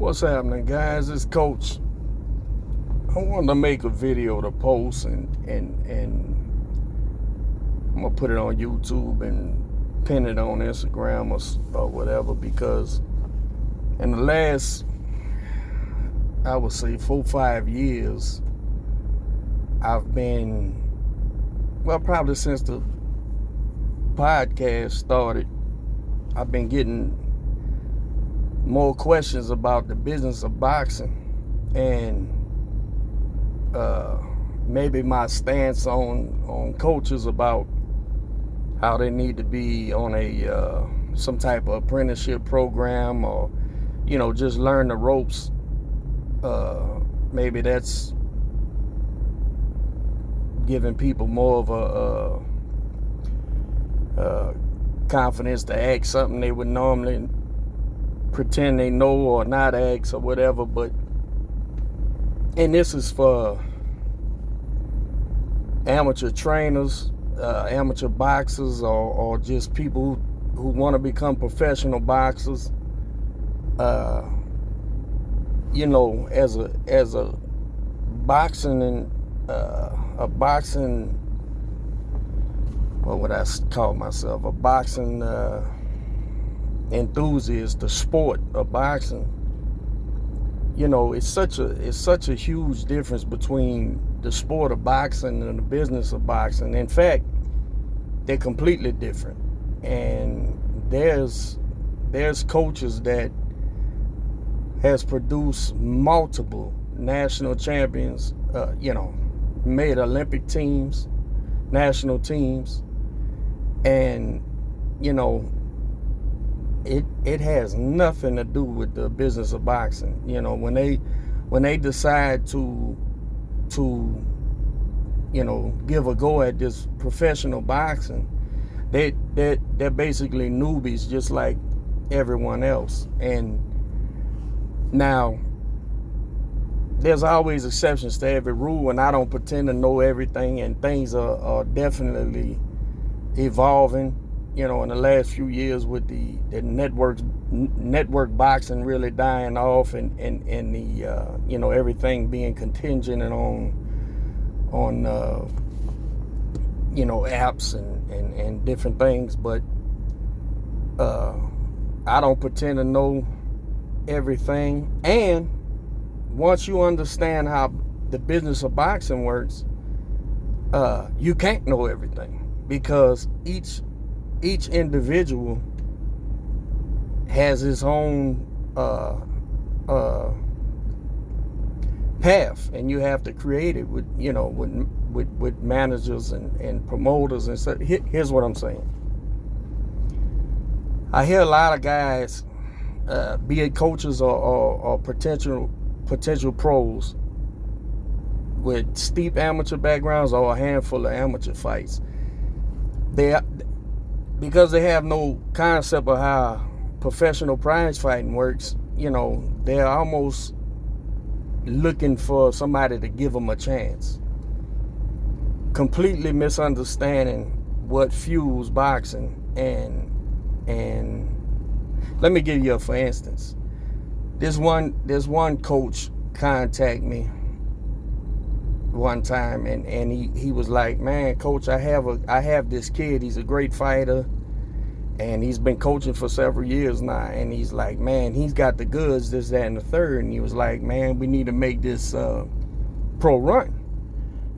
What's happening, guys? It's Coach. I wanted to make a video to post and I'm gonna put it on YouTube and pin it on Instagram or whatever, because in the last, I would say 4-5 years, I've been, well, probably since the podcast started, I've been getting more questions about the business of boxing and maybe my stance on coaches about how they need to be on a some type of apprenticeship program, or just learn the ropes. Maybe that's giving people more of a confidence to ask something they would normally pretend they know or not ask or whatever. And this is for amateur trainers, amateur boxers, or just people who want to become professional boxers. As a boxing and a boxing, what would I call myself? A boxing enthusiast, the sport of boxing. It's such a huge difference between the sport of boxing and the business of boxing. In fact, they're completely different. And there's coaches that has produced multiple national champions, made Olympic teams, national teams, and it has nothing to do with the business of boxing. When they decide to give a go at this professional boxing, they're basically newbies, just like everyone else. And now there's always exceptions to every rule, and I don't pretend to know everything, and things are definitely evolving. In the last few years, with the network boxing really dying off, and the everything being contingent and on apps and different things. But I don't pretend to know everything. And once you understand how the business of boxing works, you can't know everything, because each individual has his own path, and you have to create it with managers and promoters and stuff. Here's what I'm saying. I hear a lot of guys, be it coaches or potential pros, with steep amateur backgrounds or a handful of amateur fights. Because they have no concept of how professional prize fighting works, they're almost looking for somebody to give them a chance, completely misunderstanding what fuels boxing. And let me give you for instance. There's one coach contact me one time, and he was like, "Man, Coach, I have this kid. He's a great fighter, and he's been coaching for several years now. And he's like, man, he's got the goods, this, that, and the third." And he was like, "Man, we need to make this pro run."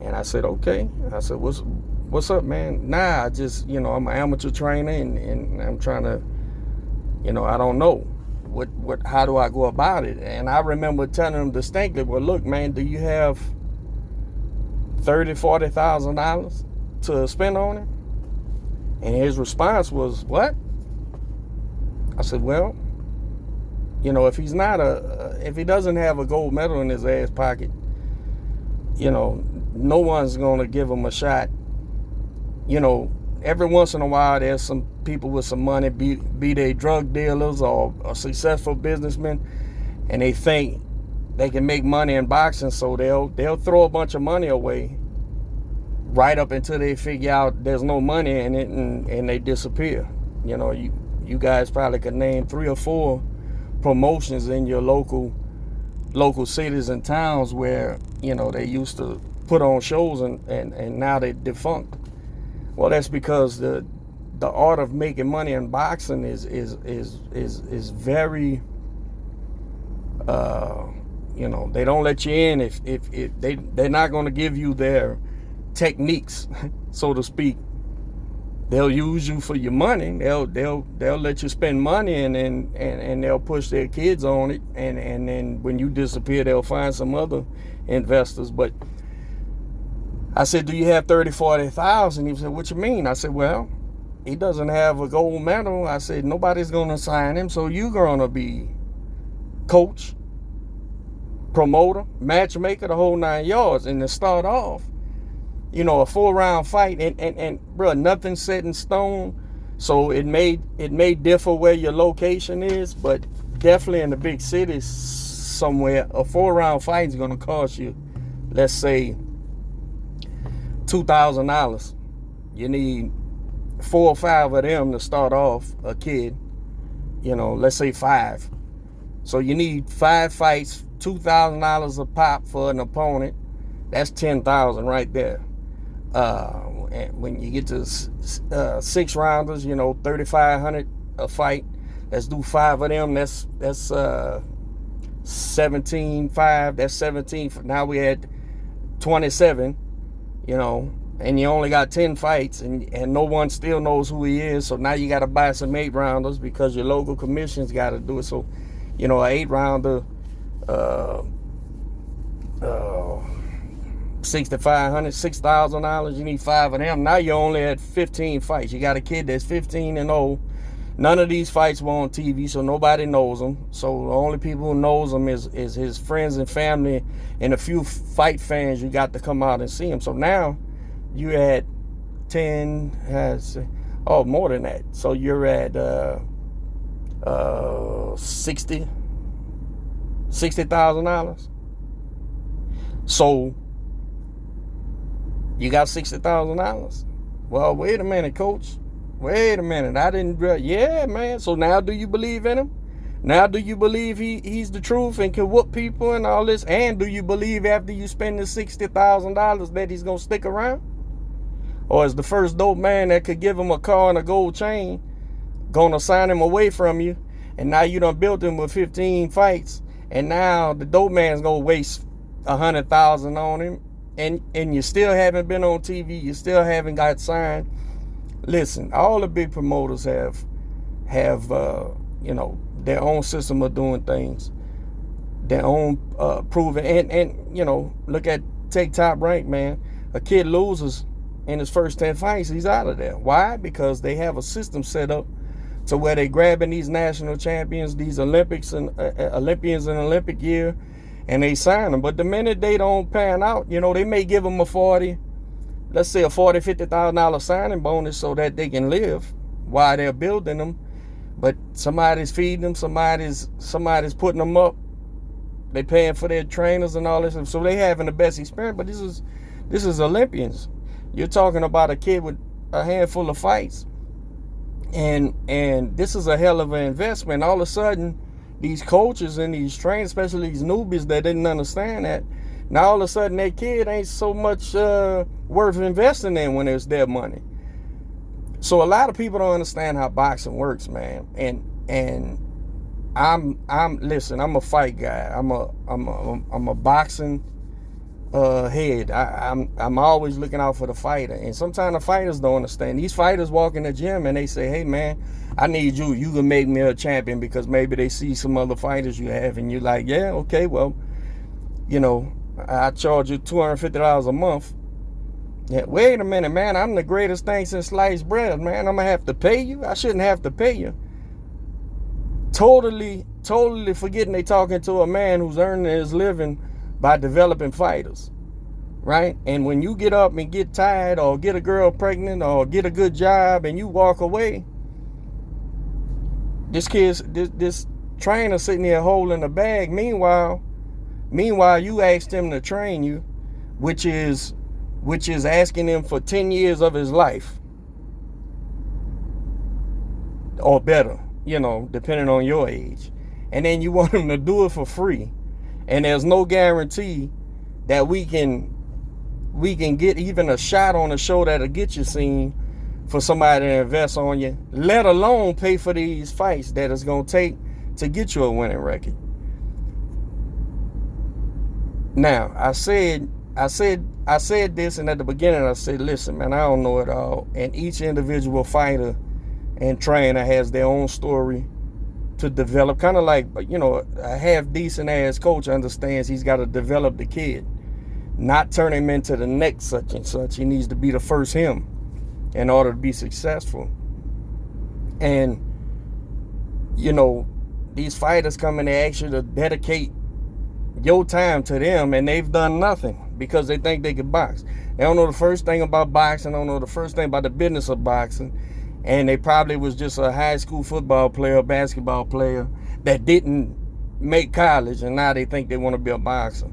And I said, "Okay." I said, "What's up, man?" "Nah, I just, I'm an amateur trainer, and I'm trying to, I don't know how do I go about it." And I remember telling him distinctly, "Well, look, man, do you have $30,000-$40,000 to spend on it?" And his response was, "What?" I said, "Well, if he's not if he doesn't have a gold medal in his ass pocket, no one's gonna give him a shot. Every once in a while, there's some people with some money, be they drug dealers or successful businessmen, and they think they can make money in boxing, so they'll throw a bunch of money away right up until they figure out there's no money in it, and they disappear. You guys probably could name 3 or 4 promotions in your local cities and towns where, you know, they used to put on shows and now they defunct. Well, that's because the art of making money in boxing is very, you know, they don't let you in if they're not going to give you their techniques, so to speak. They'll use you for your money. They'll let you spend money and they'll push their kids on it, and then when you disappear, they'll find some other investors. But I said, do you have 30,000-40,000? He said, what you mean? I said, well, he doesn't have a gold medal. I said, nobody's gonna sign him, so you're gonna be coach, promoter, matchmaker, the whole 9 yards. And to start off, you know, a 4-round fight, and bro, nothing's set in stone. So it may differ where your location is, but definitely in the big cities somewhere, a 4-round fight is gonna cost you, let's say, $2,000. You need 4 or 5 of them to start off a kid. You know, let's say 5. So you need 5 fights, $2,000 a pop for an opponent. That's $10,000 right there. And when you get to 6 rounders, you know, $3,500 a fight. Let's do 5 of them. That's 17.5. That's 17. Now we had 27. You know, and you only got 10 fights, and no one still knows who he is. So now you got to buy some 8 rounders because your local commission's got to do it. So, you know, an 8 rounder, $6,500, $6,000. You need 5 of them. Now you're only at 15 fights. You got a kid that's 15 and old. None of these fights were on TV, so nobody knows them. So the only people who knows them is his friends and family and a few fight fans. You got to come out and see him. So now you at 10, more than that. So you're at $60,000. So you got $60,000. Well, wait a minute, coach. Wait a minute, I didn't, yeah, man. So now do you believe in him? Now do you believe he's the truth and can whoop people and all this? And do you believe after you spend the $60,000 that he's going to stick around? Or is the first dope man that could give him a car and a gold chain going to sign him away from you? And now you done built him with 15 fights. And now the dope man's going to waste $100,000 on him. And you still haven't been on TV. You still haven't got signed. Listen, all the big promoters have you know, their own system of doing things, their own proving, and you know, look at take Top Rank, man. A kid loses in his first 10 fights, he's out of there. Why? Because they have a system set up to where they grabbing these national champions, these Olympians in Olympic year, and they sign them. But the minute they don't pan out, you know, they may give them a let's say a $50,000 signing bonus so that they can live while they're building them. But somebody's feeding them, somebody's putting them up. They paying for their trainers and all this, so they having the best experience. But this is Olympians. You're talking about a kid with a handful of fights, and this is a hell of an investment. All of a sudden, these coaches and these trainers, especially these newbies that didn't understand that, now all of a sudden that kid ain't so much worth investing in when it's their money. So a lot of people don't understand how boxing works, man. And listen, I'm a fight guy. I'm a boxing head. I'm always looking out for the fighter. And sometimes the fighters don't understand. These fighters walk in the gym and they say, hey man, I need you. You can make me a champion, because maybe they see some other fighters you have and you're like, yeah, okay, well, you know, I charge you $250 a month. Yeah, wait a minute, man. I'm the greatest thing since sliced bread, man. I'm gonna have to pay you? I shouldn't have to pay you. Totally forgetting they talking to a man who's earning his living by developing fighters, right? And when you get up and get tired or get a girl pregnant or get a good job and you walk away, this trainer sitting here holding a bag. Meanwhile, you asked him to train you, which is asking him for 10 years of his life or better, you know, depending on your age. and then you want them to do it for free, and there's no guarantee that we can get even a shot on the show that'll get you seen for somebody to invest on you, let alone pay for these fights that it's gonna take to get you a winning record. Now, I said this, and at the beginning I said, listen, man, I don't know it all, and each individual fighter and trainer has their own story to develop. Kind of like, you know, a half decent ass coach understands he's got to develop the kid, not turn him into the next such and such. He needs to be the first him in order to be successful. And, you know, these fighters come and they ask you to dedicate your time to them, and they've done nothing because they think they can box. They don't know the first thing about boxing, don't know the first thing about the business of boxing, and they probably was just a high school football player, basketball player that didn't make college, and now they think they want to be a boxer.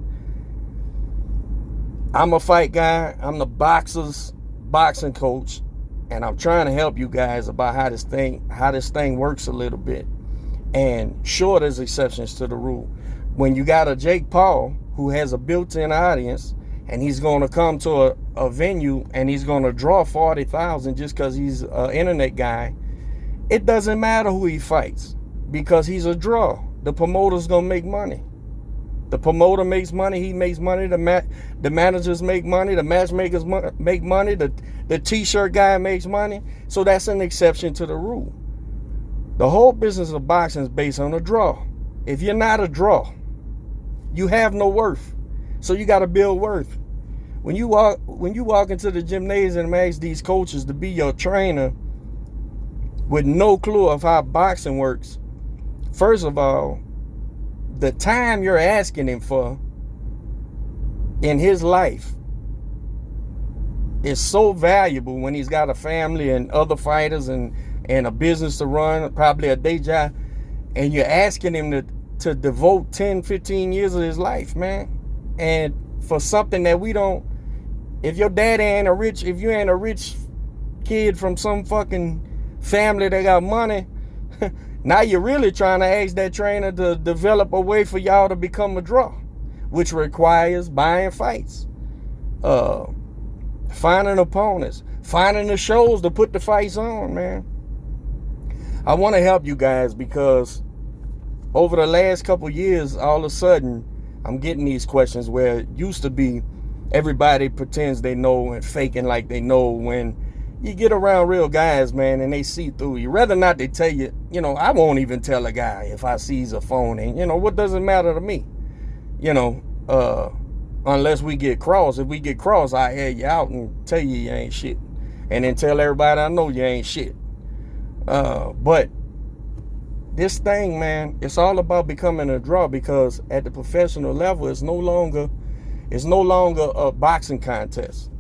I'm a fight guy. I'm the boxing coach, and I'm trying to help you guys about how this thing works a little bit. And sure, there's exceptions to the rule. When you got a Jake Paul who has a built-in audience, and he's going to come to a venue and he's going to draw 40,000 just because he's an internet guy, it doesn't matter who he fights because he's a draw. The promoter's going to make money. The promoter makes money, he makes money, the managers make money, the matchmakers make money, the t-shirt guy makes money. So that's an exception to the rule. The whole business of boxing is based on a draw. If you're not a draw, you have no worth. So you got to build worth. When you walk into the gymnasium and ask these coaches to be your trainer with no clue of how boxing works, first of all, the time you're asking him for in his life is so valuable when he's got a family and other fighters and a business to run, probably a day job, and you're asking him to devote 10, 15 years of his life, man. And for something that we don't, if your daddy ain't if you ain't a rich kid from some fucking family that got money, now you're really trying to ask that trainer to develop a way for y'all to become a draw, which requires buying fights, finding opponents, finding the shows to put the fights on, man. I want to help you guys because over the last couple years, all of a sudden, I'm getting these questions where it used to be everybody pretends they know and faking like they know. When you get around real guys, man, and they see through you. Rather not they tell you, you know, I won't even tell a guy if I sees a phone, and you know, what does it matter to me? You know, unless we get crossed. If we get crossed, I air you out and tell you ain't shit. And then tell everybody I know you ain't shit. But this thing, man, it's all about becoming a draw, because at the professional level, it's no longer a boxing contest.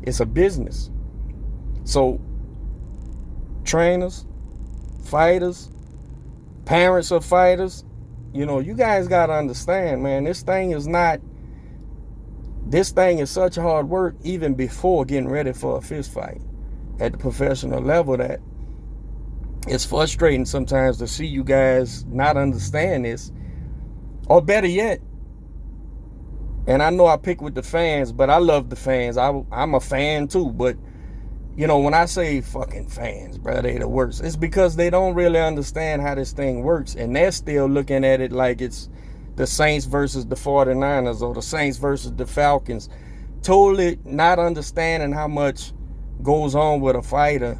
It's a business. So trainers, fighters, parents of fighters, you know, you guys got to understand, man, this thing is such hard work even before getting ready for a fist fight at the professional level that it's frustrating sometimes to see you guys not understand this. Or better yet, and I know I pick with the fans, but I love the fans. I'm a fan too, but you know, when I say fucking fans, bro, they the worst. It's because they don't really understand how this thing works, and they're still looking at it like it's the Saints versus the 49ers or the Saints versus the Falcons. Totally not understanding how much goes on with a fighter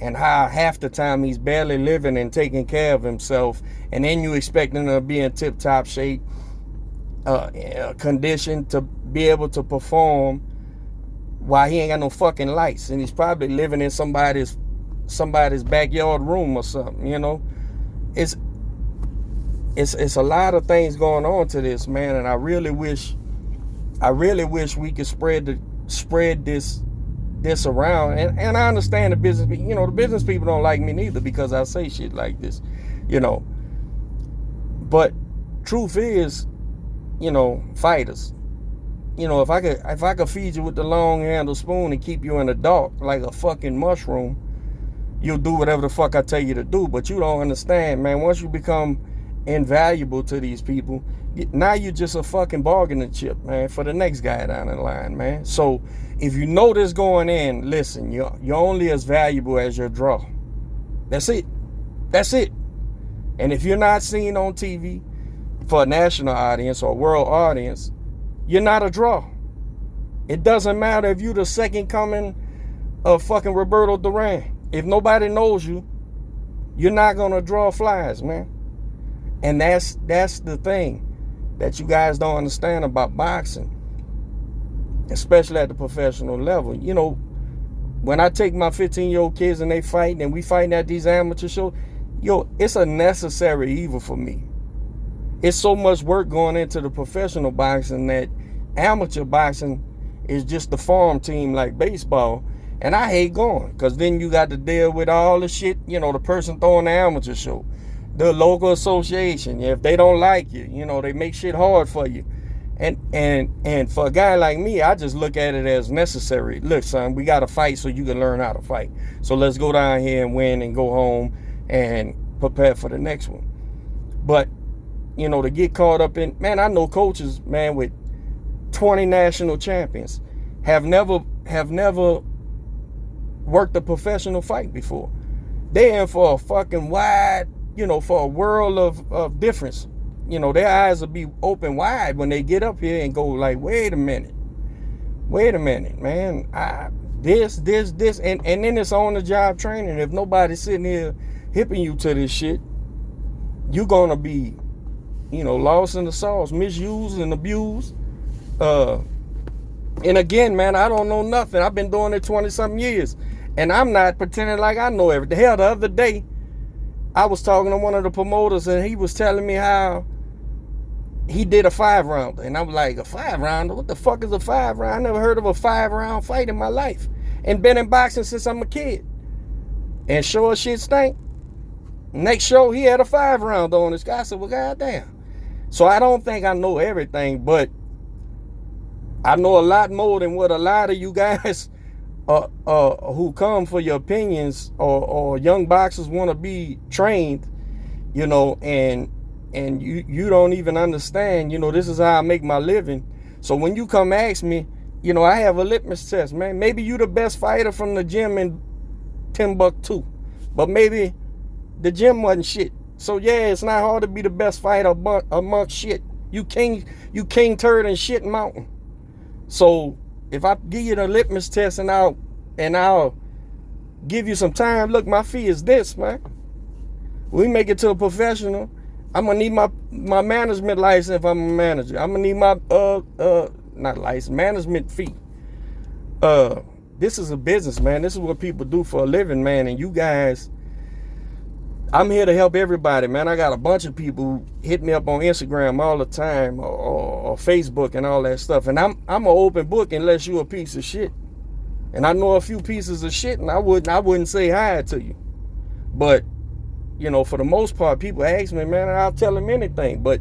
and how half the time he's barely living and taking care of himself, and then you expect him to be in tip-top shape, condition to be able to perform while he ain't got no fucking lights, and he's probably living in somebody's backyard room or something. You know, it's a lot of things going on to this, man, and I really wish we could spread this around. And I understand the business people don't like me neither because I say shit like this, you know. But truth is, you know, fighters, you know, if I could feed you with the long handled spoon and keep you in the dark like a fucking mushroom, you'll do whatever the fuck I tell you to do. But you don't understand, man. Once you become invaluable to these people, now you're just a fucking bargaining chip, man, for the next guy down the line, man. So if you know this going in, listen, you're only as valuable as your draw. That's it. That's it. And if you're not seen on TV for a national audience or a world audience, you're not a draw. It doesn't matter if you're the second coming of fucking Roberto Duran. If nobody knows you, you're not gonna draw flies, man. And that's the thing that you guys don't understand about boxing, especially at the professional level. You know, when I take my 15-year-old kids and they fight and we fighting at these amateur shows, yo, it's a necessary evil for me. It's so much work going into the professional boxing that amateur boxing is just the farm team like baseball. And I hate going, because then you got to deal with all the shit, you know, the person throwing the amateur show, the local association. If they don't like you, you know, they make shit hard for you. And for a guy like me, I just look at it as necessary. Look, son, we got to fight so you can learn how to fight. So let's go down here and win and go home and prepare for the next one. But, you know, to get caught up in, man, I know coaches, man, with 20 national champions have never worked a professional fight before. They're in for a fucking wide, you know, for a world of difference. You know, their eyes will be open wide when they get up here and go like, wait a minute, man. This, and then it's on the job training. If nobody's sitting here hipping you to this shit, you're gonna be, you know, lost in the sauce, misused and abused. And again, man, I don't know nothing. I've been doing it 20-something years. And I'm not pretending like I know everything. Hell, the other day, I was talking to one of the promoters and he was telling me how he did a 5-rounder. And I'm like, a 5-rounder? What the fuck is a 5-round? I never heard of a 5-round fight in my life. And been in boxing since I'm a kid. And sure as shit stank. Next show, he had a 5-rounder on this guy. I said, well, goddamn. So I don't think I know everything, but I know a lot more than what a lot of you guys who come for your opinions or young boxers want to be trained, you know, and you don't even understand, you know, this is how I make my living. So when you come ask me, you know, I have a litmus test, man. Maybe you the best fighter from the gym in Timbuktu, but maybe the gym wasn't shit. So yeah, it's not hard to be the best fighter amongst shit. You king turd and shit mountain. So if I give you the litmus test and I'll give you some time, look, my fee is this, man. We make it to a professional. I'm gonna need my management license if I'm a manager. I'm gonna need my not license, management fee. This is a business, man. This is what people do for a living, man. And you guys, I'm here to help everybody, man. I got a bunch of people who hit me up on Instagram all the time or Facebook and all that stuff. And I'm an open book unless you a piece of shit. And I know a few pieces of shit, and I wouldn't say hi to you. But, you know, for the most part, people ask me, man, and I'll tell them anything. But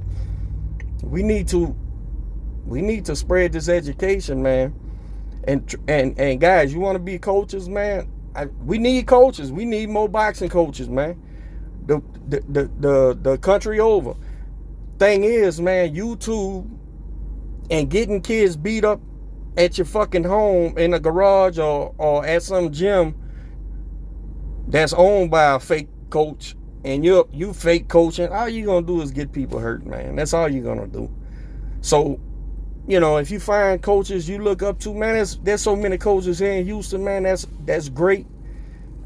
we need to spread this education, man. And guys, you want to be coaches, man? We need coaches. We need more boxing coaches, man. The country over. Thing is, man, YouTube and getting kids beat up at your fucking home in a garage or at some gym that's owned by a fake coach, and you fake coaching, all you gonna do is get people hurt, man. That's all you're gonna do. So, you know, if you find coaches you look up to, man, there's so many coaches here in Houston, man. That's great.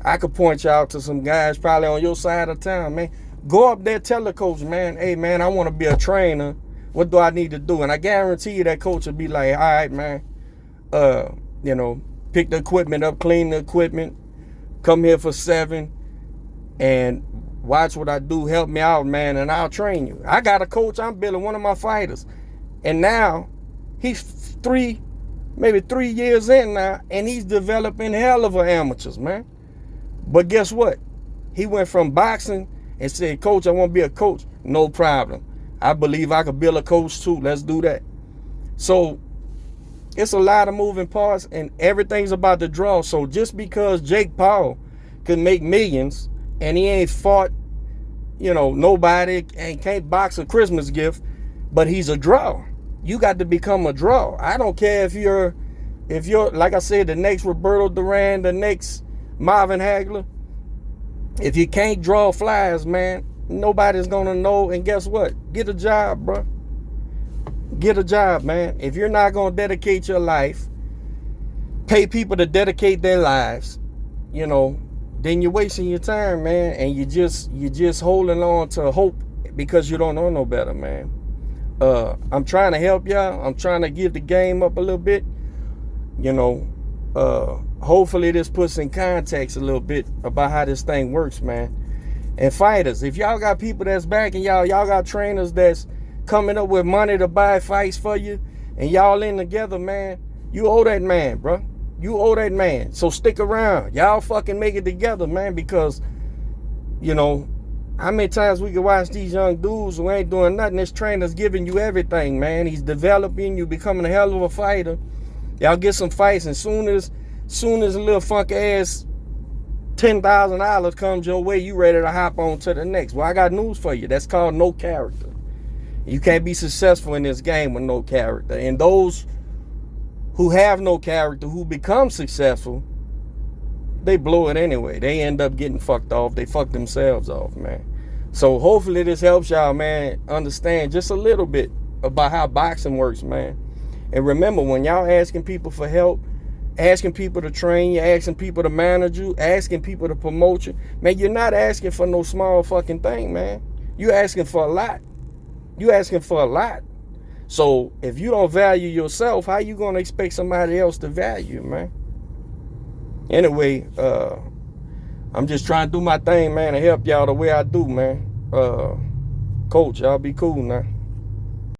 I could point you out to some guys probably on your side of town, man. Go up there, tell the coach, man, hey, man, I want to be a trainer. What do I need to do? And I guarantee you that coach will be like, all right, man, you know, pick the equipment up, clean the equipment, come here for 7 and watch what I do. Help me out, man, and I'll train you. I got a coach, I'm building one of my fighters. And now he's maybe 3 years in now, and he's developing hell of a amateurs, man. But guess what? He went from boxing and said, coach, I want to be a coach. No problem. I believe I could build a coach too. Let's do that. So it's a lot of moving parts and everything's about to draw. So just because Jake Paul could make millions and he ain't fought You know, nobody can't box a Christmas gift, but he's a draw. You got to become a draw. I don't care if you're like I said, the next Roberto Duran, the next Marvin Hagler. If you can't draw flies, man, nobody's gonna know. And guess what? Get a job, bro. Get a job, man. If you're not gonna dedicate your life, pay people to dedicate their lives, you know, then you're wasting your time, man. And you just holding on to hope because you don't know no better, man. I'm trying to help y'all. I'm trying to give the game up a little bit. You know, hopefully this puts in context a little bit about how this thing works, man. And fighters, if y'all got people that's backing y'all got trainers that's coming up with money to buy fights for you, and y'all in together, man, you owe that man, bro. You owe that man. So stick around. Y'all fucking make it together, man, because, you know, how many times we can watch these young dudes who ain't doing nothing? This trainer's giving you everything, man. He's developing you, becoming a hell of a fighter. Y'all get some fights, and soon as a little funky ass $10,000 comes your way, you ready to hop on to the next. Well, I got news for you. That's called no character. You can't be successful in this game with no character. And those who have no character, who become successful, they blow it anyway. They end up getting fucked off. They fuck themselves off, man. So hopefully this helps y'all, man, understand just a little bit about how boxing works, man. And remember, when y'all asking people for help, asking people to train you, asking people to manage you, asking people to promote you, man, you're not asking for no small fucking thing, man. You asking for a lot. You asking for a lot. So if you don't value yourself, how you gonna expect somebody else to value you, man? Anyway, I'm just trying to do my thing, man, to help y'all the way I do, man. Coach, y'all be cool now.